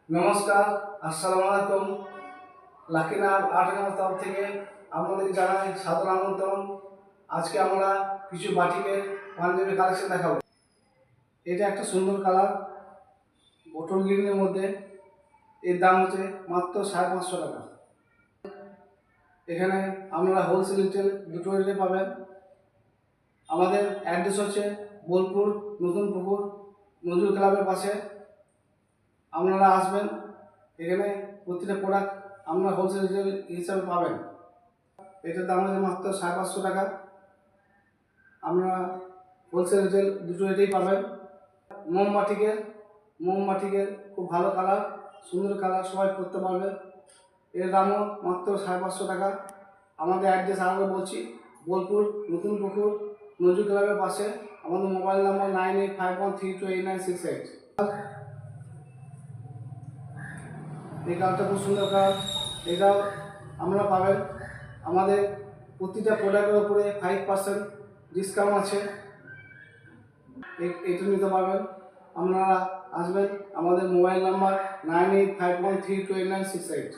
নমস্কার, আসসালামু আলাইকুম। লাকিনার আর্ট এন্ড তরফ থেকে আপনাদের জানাই সাদর আমন্ত্রণ। আজকে আমরা কিছু বাটিকের পাঞ্জাবি কালেকশন দেখাবো। এটা একটা সুন্দর কালার, বোটল গ্রিনের মধ্যে। এর দাম হচ্ছে মাত্র 550 টাকা। এখানে আপনারা হোলসেল রিটেল দুটো রেটে পাবেন। আমাদের অ্যাড্রেস হচ্ছে বোলপুর নতুন পুকুর নজরুল ক্লাবের পাশে। আপনারা আসবেন, এখানে প্রতিটা প্রোডাক্ট আপনারা হোলসেল রিটেল হিসাবে পাবেন। এটার দাম হচ্ছে মাত্র 550 টাকা। আপনারা হোলসেল রিটেল দুটো রেটেই পাবেন। মোমবাটিকের খুব ভালো কালার, সুন্দর কালার, সবাই পরতে পারবে। এর দামও মাত্র 550 টাকা। আমাদের অ্যাড্রেস আরও বলছি, বোলপুর নতুন পুকুর নজরুল ক্লাবের পাশে। আমাদের মোবাইল নাম্বার 9851328968। এই কালারটা খুব সুন্দর কালার, এটাও আপনারা পাবেন। আমাদের প্রতিটা প্রোডাক্টের উপরে 5% ডিসকাউন্ট আছে, এটা নিতে পারবেন। আপনারা আসবেন, আমাদের মোবাইল নাম্বার 9851328968।